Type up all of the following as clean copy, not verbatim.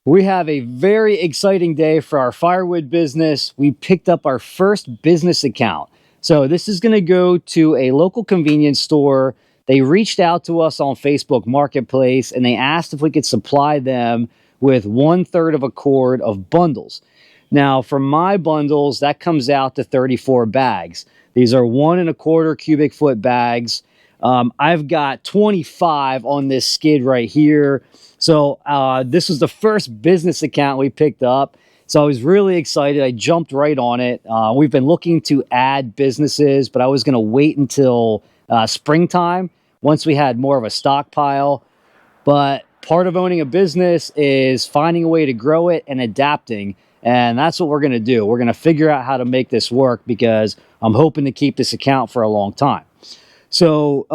We have a very exciting day for our firewood business. We picked up our first business account. So this is going to go to a local convenience store. They reached out to us on Facebook Marketplace and they asked if we could supply them with 1/3 of a cord of bundles. Now, for my bundles, that comes out to 34 bags. These are 1 1/4 cubic foot bags. I've got 25 on this skid right here. So this was the first business account we picked up. So I was really excited. I jumped right on it. We've been looking to add businesses, but I was going to wait until springtime once we had more of a stockpile. But part of owning a business is finding a way to grow it and adapting. And that's what we're going to do. We're going to figure out how to make this work because I'm hoping to keep this account for a long time. So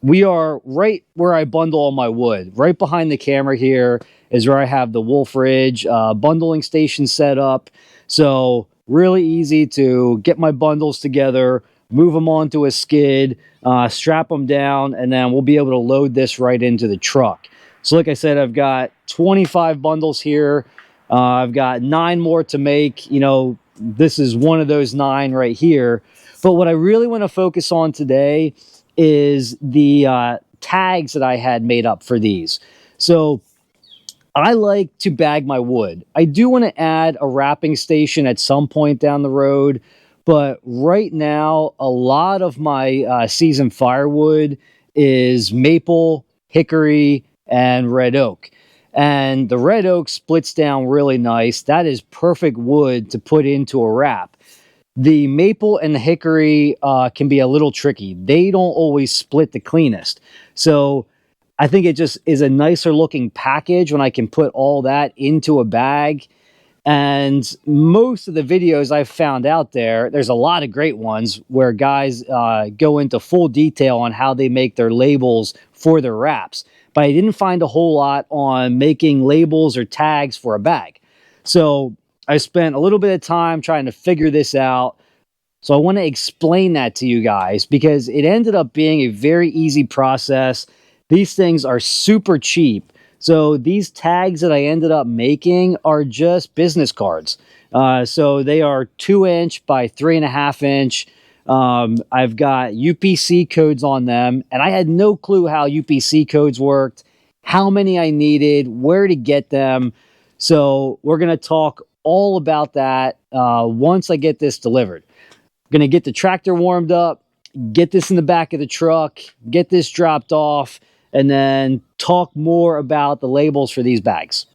we are right where I bundle all my wood. Right behind the camera here is where I have the Wolf Ridge bundling station set up. So really easy to get my bundles together, move them onto a skid, strap them down, and then we'll be able to load this right into the truck. So like I said, I've got 25 bundles here. I've got 9 more to make. You know, this is one of those 9 right here. But what I really want to focus on today is the tags that I had made up for these. So I like to bag my wood. I do want to add a wrapping station at some point down the road, but right now, a lot of my seasoned firewood is maple, hickory, and red oak. And the red oak splits down really nice. That is perfect wood to put into a wrap. The maple and the hickory can be a little tricky. They don't always split the cleanest. So I think it just is a nicer looking package when I can put all that into a bag. And most of the videos I've found out there's a lot of great ones where guys go into full detail on how they make their labels for their wraps. But I didn't find a whole lot on making labels or tags for a bag. So I spent a little bit of time trying to figure this out. So I want to explain that to you guys because it ended up being a very easy process. These things are super cheap. So these tags that I ended up making are just business cards. So they are 2" by 3.5". I've got UPC codes on them, and I had no clue how UPC codes worked, how many I needed, where to get them. So we're going to talk all about that once I get this delivered. I'm going to get the tractor warmed up, get this in the back of the truck, get this dropped off, and then talk more about the labels for these bags.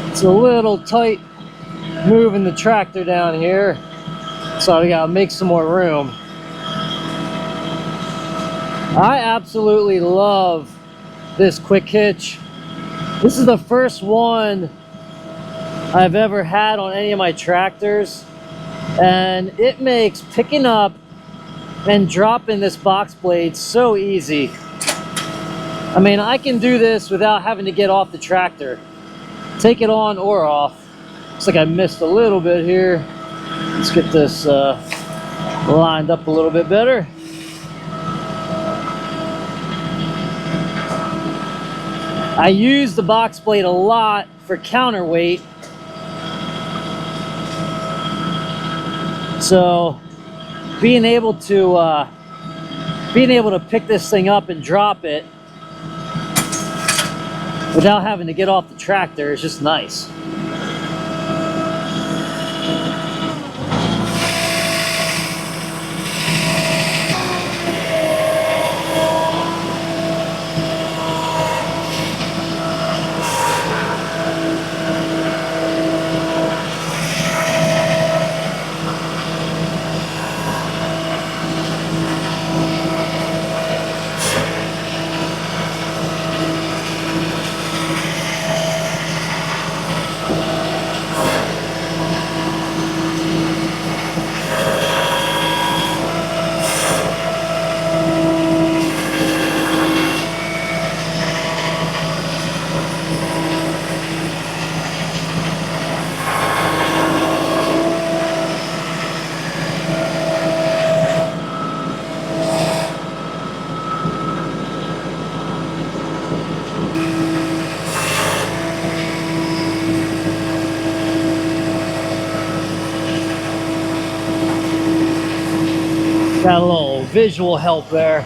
It's a little tight moving the tractor down here, so we gotta make some more room. I absolutely love this quick hitch. This is the first one I've ever had on any of my tractors, and it makes picking up and dropping this box blade so easy. I mean, I can do this without having to get off the tractor. Take it on or off. Looks like I missed a little bit here. Let's get this lined up a little bit better. I use the box blade a lot for counterweight. So being able to pick this thing up and drop it without having to get off the tractor is just nice. Got a little visual help there.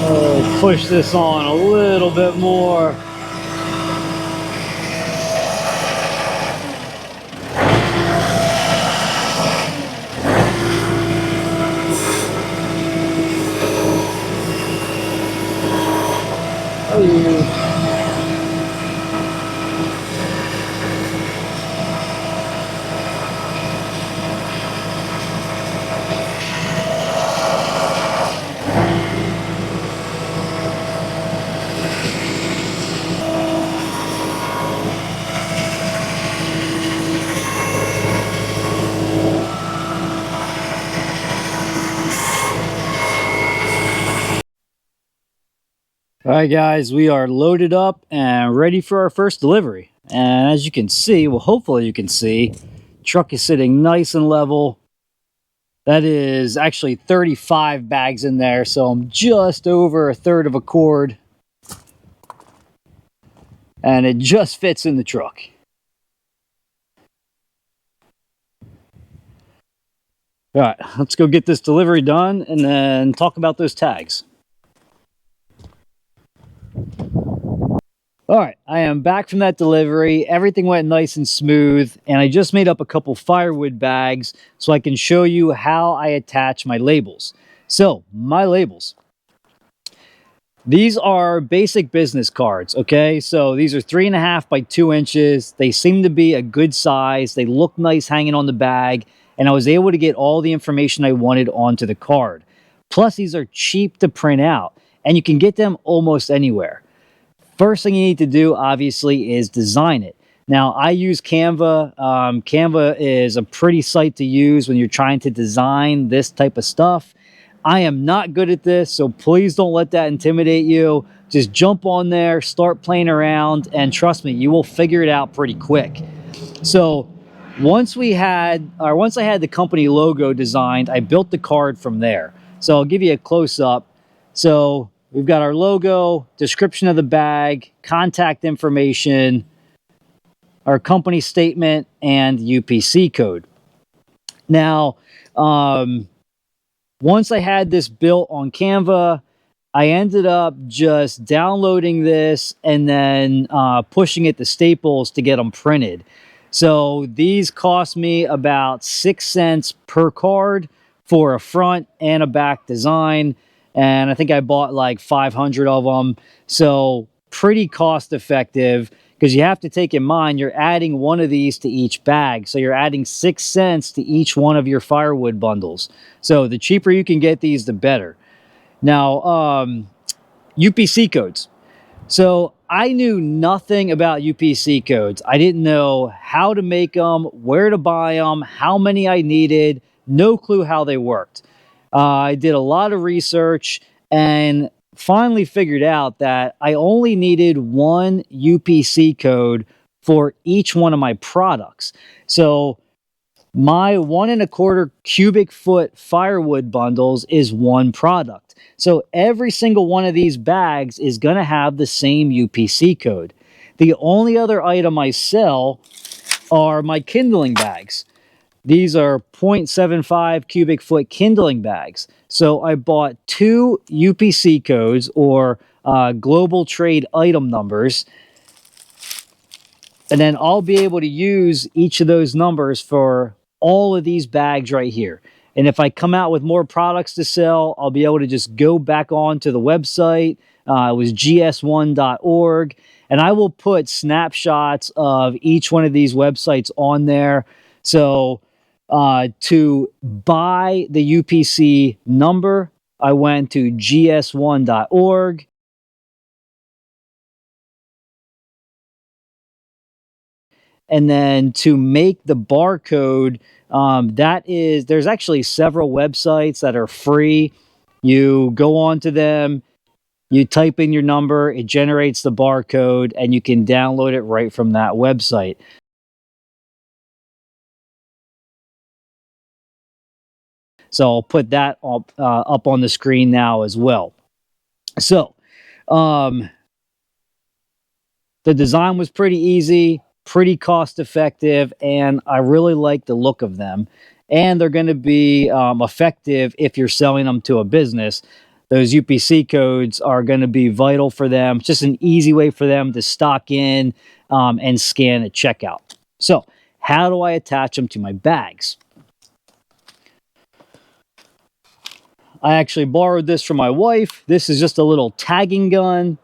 Oh, push this on a little bit more. Oh. All right, guys, we are loaded up and ready for our first delivery. And as you can see, well, hopefully you can see, truck is sitting nice and level. That is actually 35 bags in there, so I'm just over a third of a cord. And it just fits in the truck. All right, let's go get this delivery done and then talk about those tags. All right, I am back from that delivery. Everything went nice and smooth, and I just made up a couple firewood bags so I can show you how I attach my labels. So, my labels. These are basic business cards, okay? So these are 3.5 by 2 inches. They seem to be a good size. They look nice hanging on the bag, and I was able to get all the information I wanted onto the card. Plus, these are cheap to print out, and you can get them almost anywhere. First thing you need to do, obviously, is design it. Now, I use Canva. Canva is a pretty site to use when you're trying to design this type of stuff. I am not good at this, so please don't let that intimidate you. Just jump on there, start playing around, and trust me, you will figure it out pretty quick. So once I had the company logo designed, I built the card from there. So I'll give you a close-up. So we've got our logo, description of the bag, contact information, our company statement, and UPC code. Now, once I had this built on Canva, I ended up just downloading this and then pushing it to Staples to get them printed. So these cost me about 6 cents per card for a front and a back design. And I think I bought like 500 of them. So pretty cost effective, because you have to take in mind you're adding one of these to each bag. So you're adding 6 cents to each one of your firewood bundles. So the cheaper you can get these, the better. Now, UPC codes. So I knew nothing about UPC codes. I didn't know how to make them, where to buy them, how many I needed, no clue how they worked. I did a lot of research and finally figured out that I only needed one UPC code for each one of my products. So my 1.25 cubic foot firewood bundles is one product. So every single one of these bags is going to have the same UPC code. The only other item I sell are my kindling bags. These are 0.75 cubic foot kindling bags. So I bought 2 UPC codes, or global trade item numbers, and then I'll be able to use each of those numbers for all of these bags right here. And if I come out with more products to sell, I'll be able to just go back on to the website. It was gs1.org. And I will put snapshots of each one of these websites on there. So to buy the UPC number, I went to gs1.org. And then to make the barcode, there's actually several websites that are free. You go onto them, you type in your number, it generates the barcode, and you can download it right from that website. So I'll put that up on the screen now as well. So um, the design was pretty easy, pretty cost effective, and I really like the look of them. And they're going to be effective if you're selling them to a business. Those UPC codes are going to be vital for them. It's just an easy way for them to stock in and scan at checkout. So, how do I attach them to my bags? I actually borrowed this from my wife. This is just a little tagging gun.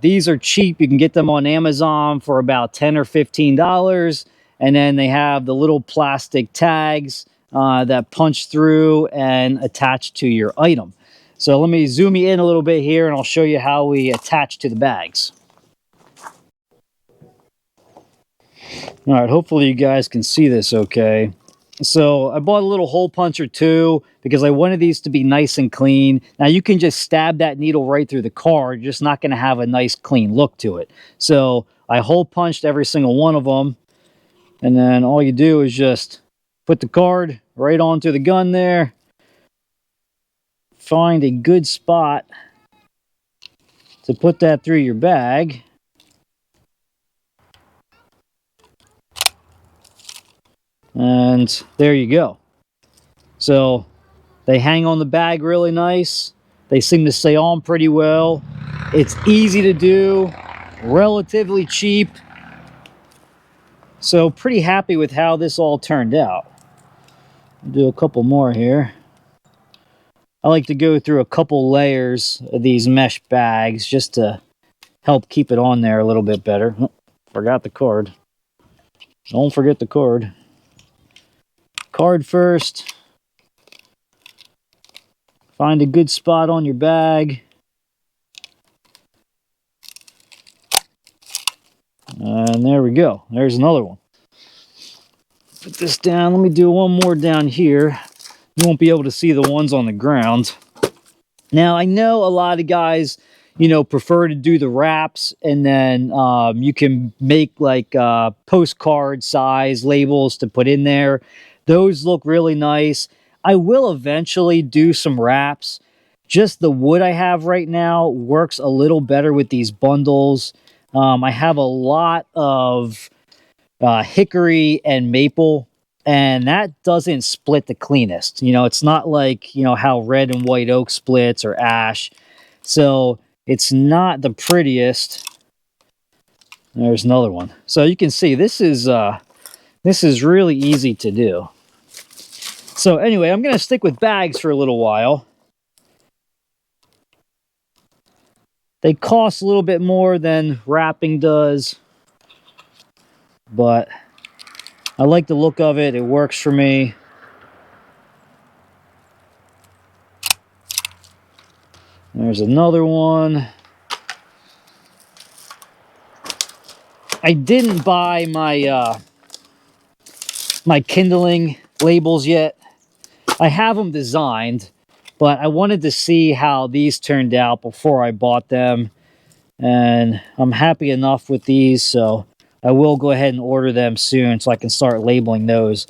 These are cheap. You can get them on Amazon for about $10 or $15. And then they have the little plastic tags that punch through and attach to your item. So let me zoom you in a little bit here and I'll show you how we attach to the bags. All right, hopefully you guys can see this okay. So I bought a little hole puncher too because I wanted these to be nice and clean. Now you can just stab that needle right through the card. You're just not going to have a nice clean look to it. So I hole punched every single one of them. And then all you do is just put the card right onto the gun there. Find a good spot to put that through your bag. And there you go. So they hang on the bag really nice. They seem to stay on pretty well. It's easy to do, relatively cheap. So pretty happy with how this all turned out. I'll do a couple more here. I like to go through a couple layers of these mesh bags just to help keep it on there a little bit better. Oh, forgot the cord. Don't forget the cord. Card first. Find a good spot on your bag. And there we go. There's another one. Put this down. Let me do one more down here. You won't be able to see the ones on the ground. Now, I know a lot of guys, prefer to do the wraps, and then you can make like postcard size labels to put in there. Those look really nice. I will eventually do some wraps. Just the wood I have right now works a little better with these bundles. I have a lot of hickory and maple, and that doesn't split the cleanest. It's not like, how red and white oak splits or ash. So it's not the prettiest. There's another one. So you can see this is really easy to do. So anyway, I'm going to stick with bags for a little while. They cost a little bit more than wrapping does, but I like the look of it. It works for me. There's another one. I didn't buy my my kindling labels yet. I have them designed, but I wanted to see how these turned out before I bought them. And I'm happy enough with these, so I will go ahead and order them soon so I can start labeling those.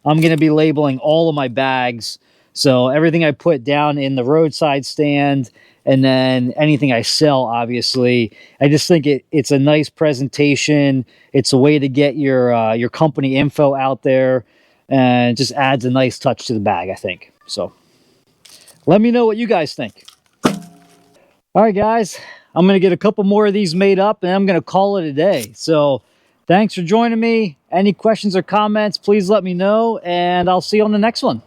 I'm going to be labeling all of my bags, so everything I put down in the roadside stand, and then anything I sell, obviously. I just think it's a nice presentation. It's a way to get your company info out there, and it just adds a nice touch to the bag, I think. So let me know what you guys think. All right, guys, I'm going to get a couple more of these made up, and I'm going to call it a day. So thanks for joining me. Any questions or comments, please let me know, and I'll see you on the next one.